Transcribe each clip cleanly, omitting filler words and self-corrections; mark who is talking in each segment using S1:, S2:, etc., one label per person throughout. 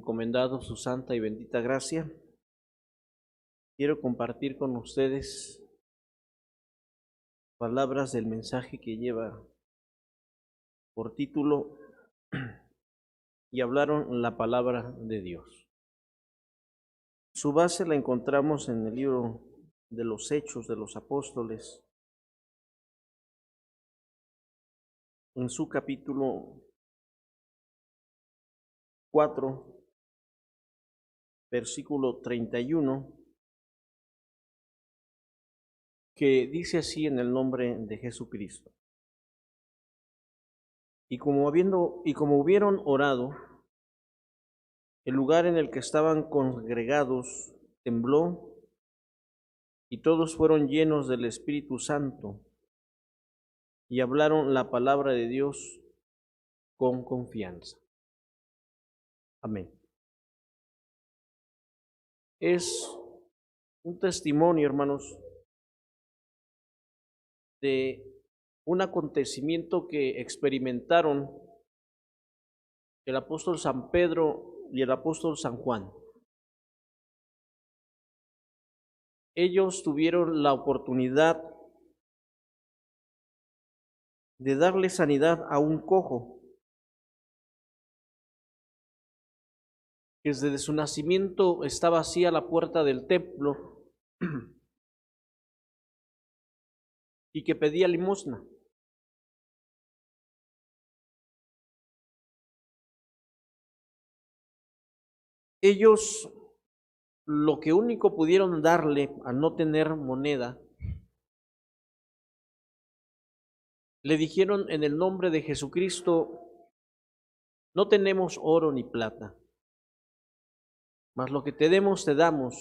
S1: encomendado su santa y bendita gracia, quiero compartir con ustedes palabras del mensaje que lleva por título "Y hablaron la palabra de Dios". Su base la encontramos en el libro de los Hechos de los Apóstoles, en su capítulo 4, versículo 31, que dice así en el nombre de Jesucristo. Y como hubieron orado, el lugar en el que estaban congregados tembló, y todos fueron llenos del Espíritu Santo, y hablaron la palabra de Dios con confianza. Amén. Es un testimonio, hermanos, de un acontecimiento que experimentaron el apóstol San Pedro y el apóstol San Juan. Ellos tuvieron la oportunidad de darle sanidad a un cojo que desde su nacimiento estaba así a la puerta del templo y que pedía limosna. Ellos lo que único pudieron darle, al no tener moneda, le dijeron: en el nombre de Jesucristo, no tenemos oro ni plata, mas lo que tenemos te damos.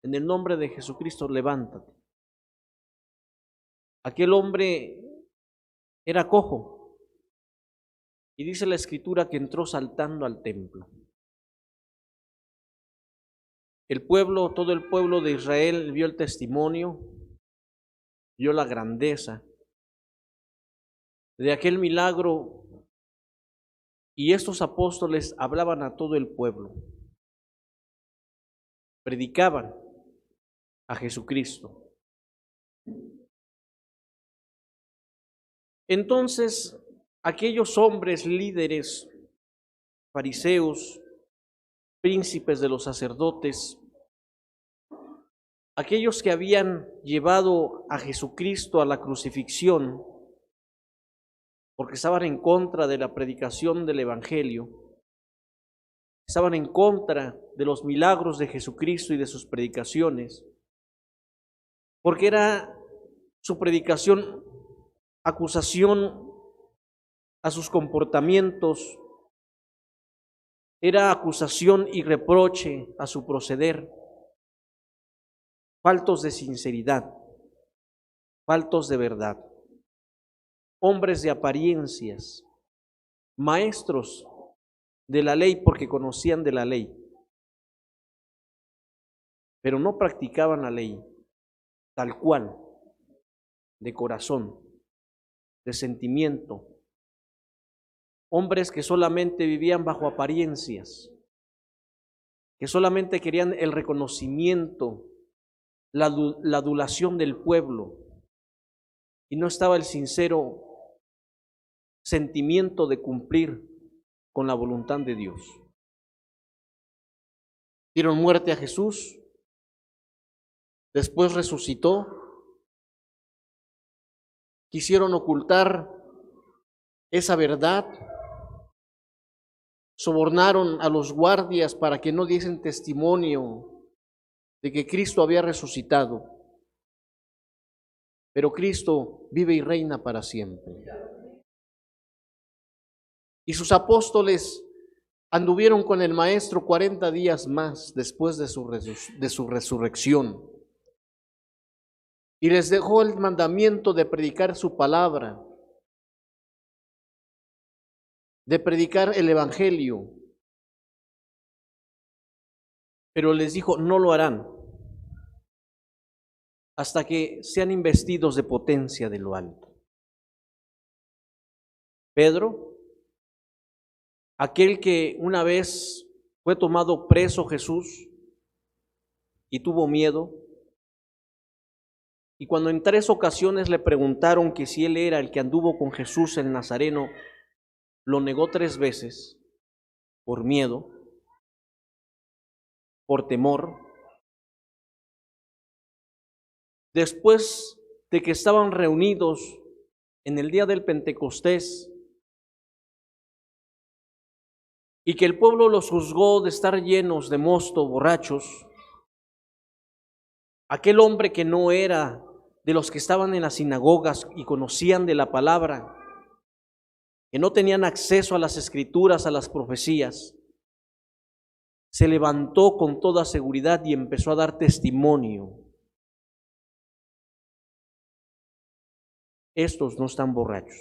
S1: En el nombre de Jesucristo, levántate. Aquel hombre era cojo, y dice la Escritura que entró saltando al templo. Todo el pueblo de Israel vio el testimonio, vio la grandeza de aquel milagro, y estos apóstoles hablaban a todo el pueblo, predicaban a Jesucristo. Entonces, aquellos hombres líderes, fariseos, príncipes de los sacerdotes, aquellos que habían llevado a Jesucristo a la crucifixión, porque estaban en contra de la predicación del Evangelio, estaban en contra de los milagros de Jesucristo y de sus predicaciones, porque era su predicación acusación a sus comportamientos, era acusación y reproche a su proceder, faltos de sinceridad, faltos de verdad, hombres de apariencias, maestros de la ley porque conocían de la ley, pero no practicaban la ley tal cual, de corazón, de sentimiento, hombres que solamente vivían bajo apariencias, que solamente querían el reconocimiento, la adulación del pueblo, y no estaba el sincero sentimiento de cumplir con la voluntad de Dios. Dieron muerte a Jesús, después resucitó, quisieron ocultar esa verdad, sobornaron a los guardias para que no diesen testimonio de que Cristo había resucitado, pero Cristo vive y reina para siempre. Y sus apóstoles anduvieron con el Maestro 40 días más después de su resurrección, y les dejó el mandamiento de predicar su palabra, de predicar el Evangelio, pero les dijo: no lo harán hasta que sean investidos de potencia de lo alto. Pedro, aquel que una vez Fue tomado preso Jesús y tuvo miedo. Y cuando en 3 ocasiones le preguntaron que si él era el que anduvo con Jesús el Nazareno, lo negó 3 veces por miedo, por temor. Después de que estaban reunidos en el día del Pentecostés y que el pueblo los juzgó de estar llenos de mosto, borrachos, aquel hombre que no era de los que estaban en las sinagogas y conocían de la palabra, que no tenían acceso a las escrituras, a las profecías, se levantó con toda seguridad y empezó a dar testimonio. Estos no están borrachos.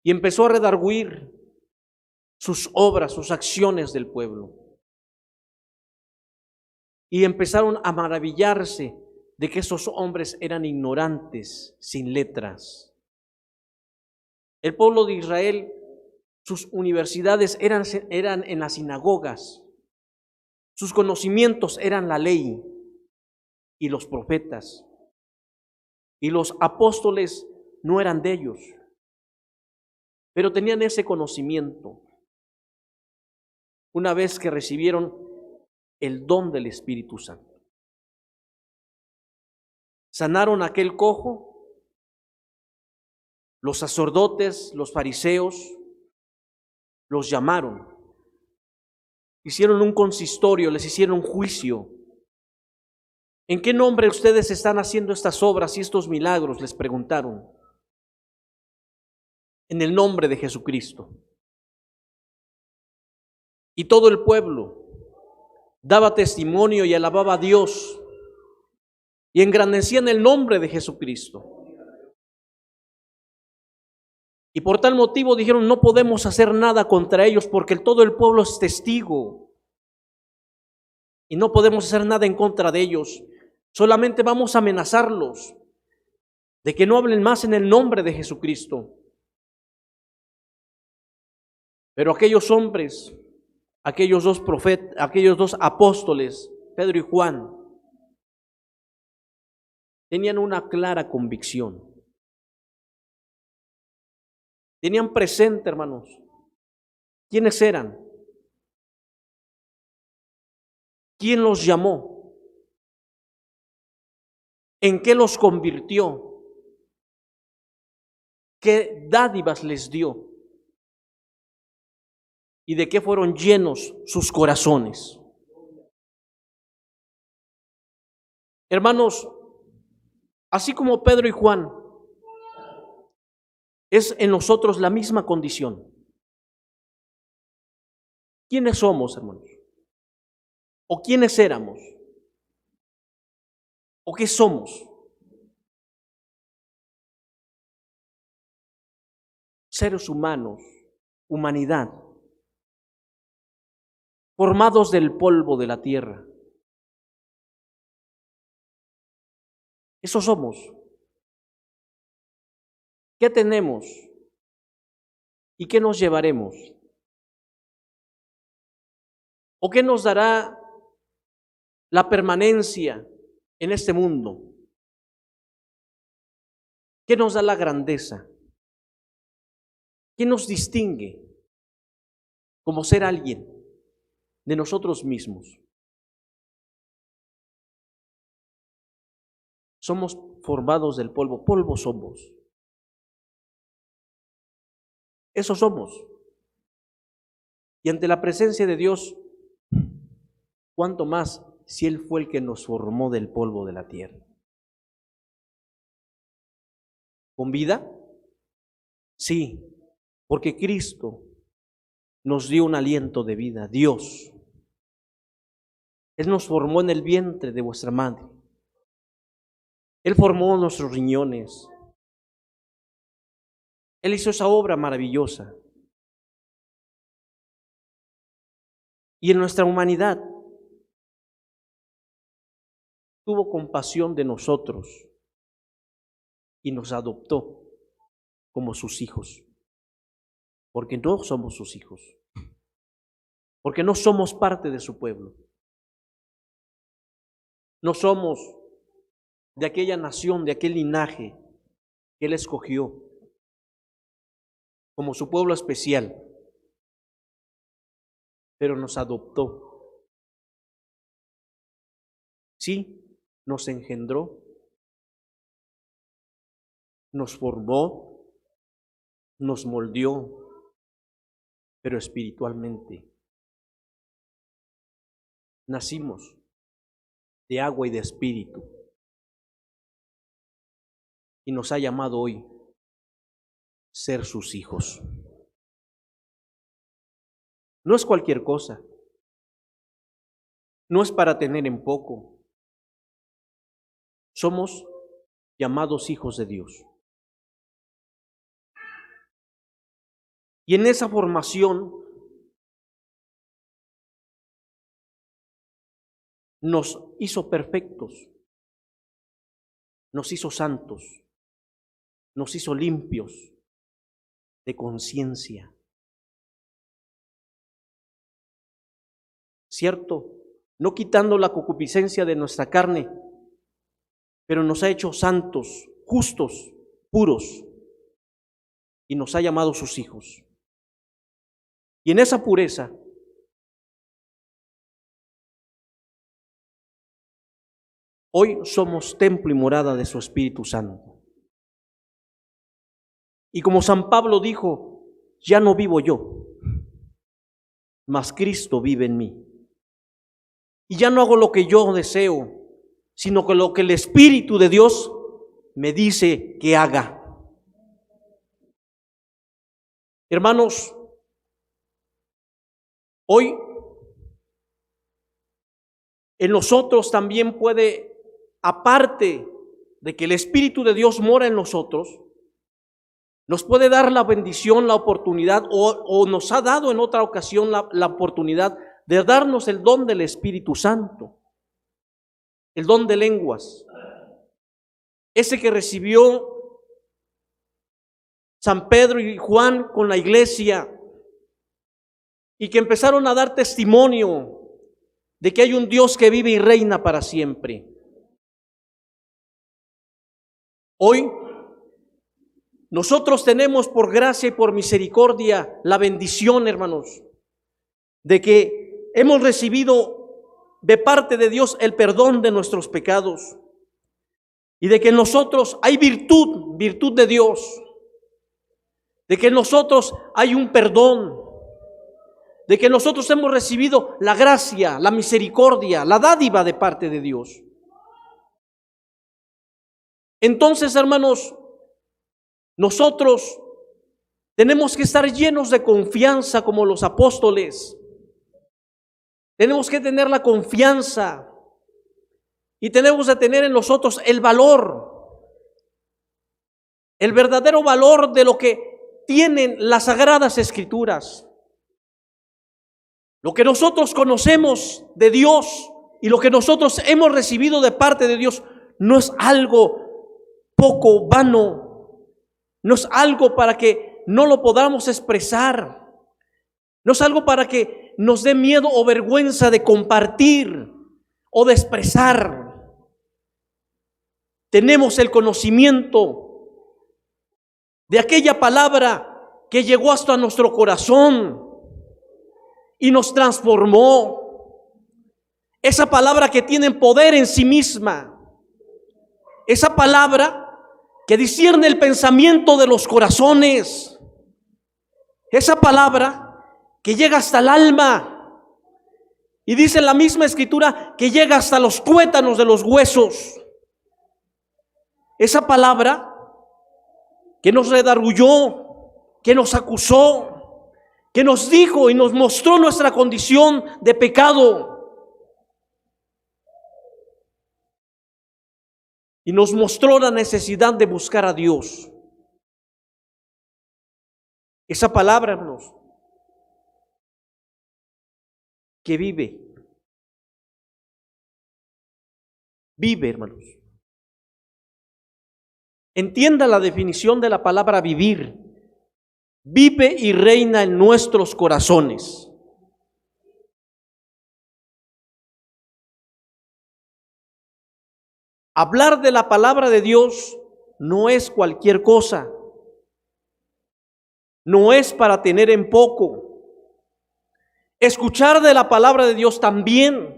S1: Y empezó a redarguir sus obras, sus acciones del pueblo. Y empezaron a maravillarse de que esos hombres eran ignorantes, sin letras. El pueblo de Israel, sus universidades eran en las sinagogas. Sus conocimientos eran la ley y los profetas. Y los apóstoles no eran de ellos, pero tenían ese conocimiento. Una vez que recibieron el don del Espíritu Santo, sanaron a aquel cojo. Los sacerdotes, los fariseos, los llamaron. Hicieron un consistorio, les hicieron un juicio. ¿En qué nombre ustedes están haciendo estas obras y estos milagros?, les preguntaron. En el nombre de Jesucristo. Y todo el pueblo daba testimonio y alababa a Dios y engrandecían el nombre de Jesucristo. Y por tal motivo dijeron: no podemos hacer nada contra ellos porque todo el pueblo es testigo. Y no podemos hacer nada en contra de ellos. Solamente vamos a amenazarlos de que no hablen más en el nombre de Jesucristo. Pero aquellos hombres, aquellos 2 profetas, aquellos 2 apóstoles, Pedro y Juan, tenían una clara convicción. Tenían presente, hermanos, quiénes eran, quién los llamó, en qué los convirtió, qué dádivas les dio y de qué fueron llenos sus corazones. Hermanos, así como Pedro y Juan, es en nosotros la misma condición. ¿Quiénes somos, hermanos? ¿O quiénes éramos? ¿O qué somos? Seres humanos, humanidad, formados del polvo de la tierra. Eso somos. ¿Qué tenemos? ¿Y qué nos llevaremos? ¿O qué nos dará la permanencia en este mundo? ¿Qué nos da la grandeza? ¿Qué nos distingue como ser alguien de nosotros mismos? Somos formados del polvo, polvo somos. Eso somos. Y ante la presencia de Dios, ¿cuánto más si Él fue el que nos formó del polvo de la tierra? ¿Con vida? Sí, porque Cristo nos dio un aliento de vida, Dios. Él nos formó en el vientre de vuestra madre. Él formó nuestros riñones. Él hizo esa obra maravillosa. Y en nuestra humanidad tuvo compasión de nosotros y nos adoptó como sus hijos, porque no somos sus hijos, porque no somos parte de su pueblo. No somos de aquella nación, de aquel linaje que Él escogió como su pueblo especial, pero nos adoptó. Sí, nos engendró, nos formó, nos moldeó, pero espiritualmente nacimos de agua y de espíritu, y nos ha llamado hoy ser sus hijos. No es cualquier cosa, no es para tener en poco. Somos llamados hijos de Dios. Y en esa formación nos hizo perfectos, nos hizo santos, nos hizo limpios de conciencia. ¿Cierto? No quitando la concupiscencia de nuestra carne, pero nos ha hecho santos, justos, puros, y nos ha llamado sus hijos. Y en esa pureza hoy somos templo y morada de su Espíritu Santo. Y como San Pablo dijo, ya no vivo yo, mas Cristo vive en mí. Y ya no hago lo que yo deseo, sino que lo que el Espíritu de Dios me dice que haga. Hermanos, hoy en nosotros también puede, aparte de que el Espíritu de Dios mora en nosotros, nos puede dar la bendición, la oportunidad, o nos ha dado en otra ocasión la oportunidad de darnos el don del Espíritu Santo, el don de lenguas, ese que recibió San Pedro y Juan con la iglesia, y que empezaron a dar testimonio de que hay un Dios que vive y reina para siempre. Hoy nosotros tenemos por gracia y por misericordia la bendición, hermanos, de que hemos recibido de parte de Dios el perdón de nuestros pecados, y de que en nosotros hay virtud de Dios, de que en nosotros hay un perdón, de que nosotros hemos recibido la gracia, la misericordia, la dádiva de parte de Dios. Entonces, hermanos, nosotros tenemos que estar llenos de confianza como los apóstoles. Tenemos que tener la confianza y tenemos que tener en nosotros el valor, el verdadero valor de lo que tienen las Sagradas Escrituras. Lo que nosotros conocemos de Dios y lo que nosotros hemos recibido de parte de Dios no es algo poco vano, no es algo para que no lo podamos expresar, no es algo para que nos dé miedo o vergüenza de compartir o de expresar. Tenemos el conocimiento de aquella palabra que llegó hasta nuestro corazón y nos transformó. Esa palabra que tiene poder en sí misma. Esa palabra que discierne el pensamiento de los corazones. Esa palabra que llega hasta el alma. Y dice la misma Escritura que llega hasta los tuétanos de los huesos. Esa palabra que nos redarguyó, que nos acusó, que nos dijo y nos mostró nuestra condición de pecado, y nos mostró la necesidad de buscar a Dios. Esa palabra, hermanos, que vive, hermanos. Entienda la definición de la palabra vivir. Vive y reina en nuestros corazones. Hablar de la palabra de Dios no es cualquier cosa. No es para tener en poco. Escuchar de la palabra de Dios también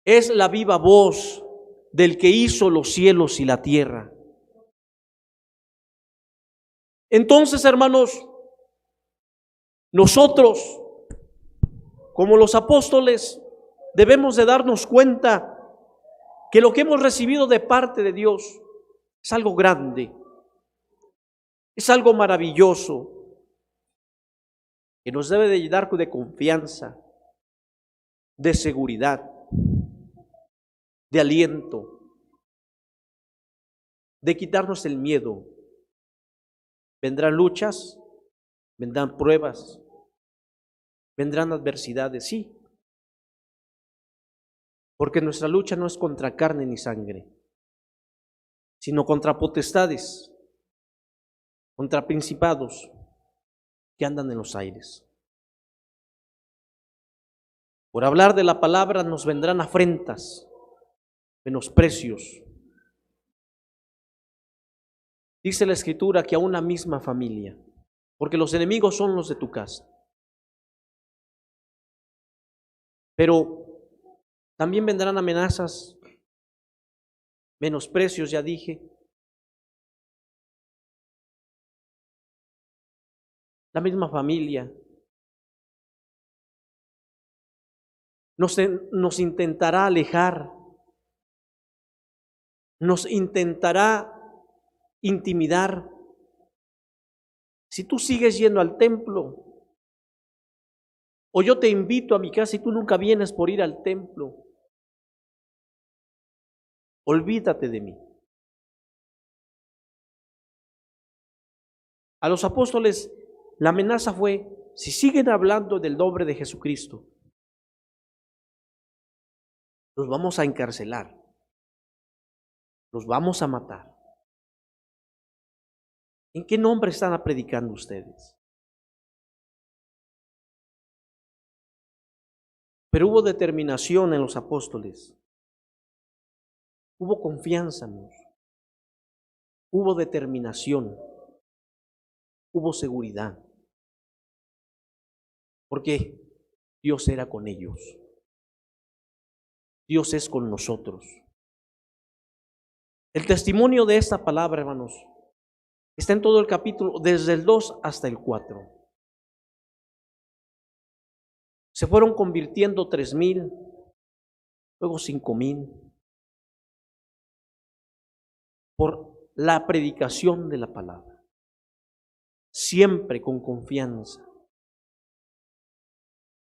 S1: es la viva voz del que hizo los cielos y la tierra. Entonces, hermanos, nosotros, como los apóstoles, debemos de darnos cuenta que lo que hemos recibido de parte de Dios es algo grande, es algo maravilloso, que nos debe de llenar de confianza, de seguridad, de aliento, de quitarnos el miedo. Vendrán luchas, vendrán pruebas, vendrán adversidades, sí, porque nuestra lucha no es contra carne ni sangre, sino contra potestades, contra principados que andan en los aires. Por hablar de la palabra nos vendrán afrentas, menosprecios. Dice la Escritura que a una misma familia, porque los enemigos son los de tu casa. Pero también vendrán amenazas, menosprecios, ya dije. La misma familia nos intentará alejar, nos intentará intimidar. Si tú sigues yendo al templo, o yo te invito a mi casa y tú nunca vienes por ir al templo, olvídate de mí. A los apóstoles la amenaza fue: si siguen hablando del nombre de Jesucristo, los vamos a encarcelar, los vamos a matar. ¿En qué nombre están predicando ustedes? Pero hubo determinación en los apóstoles, hubo confianza, hubo determinación, hubo seguridad, porque Dios era con ellos. Dios es con nosotros. El testimonio de esta palabra, hermanos, está en todo el capítulo, desde el 2 hasta el 4. Se fueron convirtiendo 3,000, luego 5,000, por la predicación de la palabra, siempre con confianza.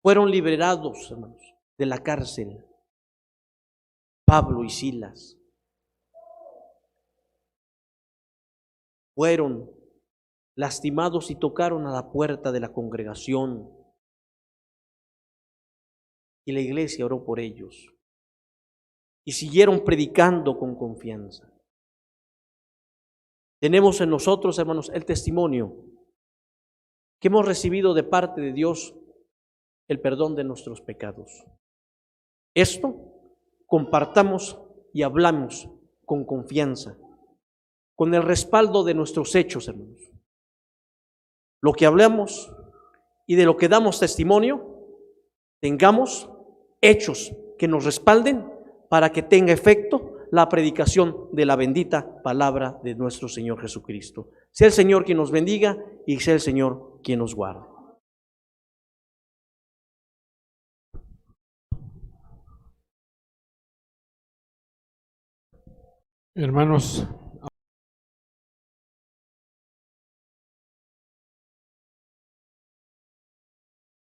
S1: Fueron liberados, hermanos, de la cárcel, Pablo y Silas. Fueron lastimados y tocaron a la puerta de la congregación, y la iglesia oró por ellos y siguieron predicando con confianza. Tenemos en nosotros, hermanos, el testimonio que hemos recibido de parte de Dios, el perdón de nuestros pecados. Esto compartamos y hablamos con confianza, con el respaldo de nuestros hechos, hermanos. Lo que hablamos y de lo que damos testimonio, tengamos hechos que nos respalden para que tenga efecto la predicación de la bendita palabra de nuestro Señor Jesucristo. Sea el Señor quien nos bendiga y sea el Señor quien nos guarde.
S2: Hermanos,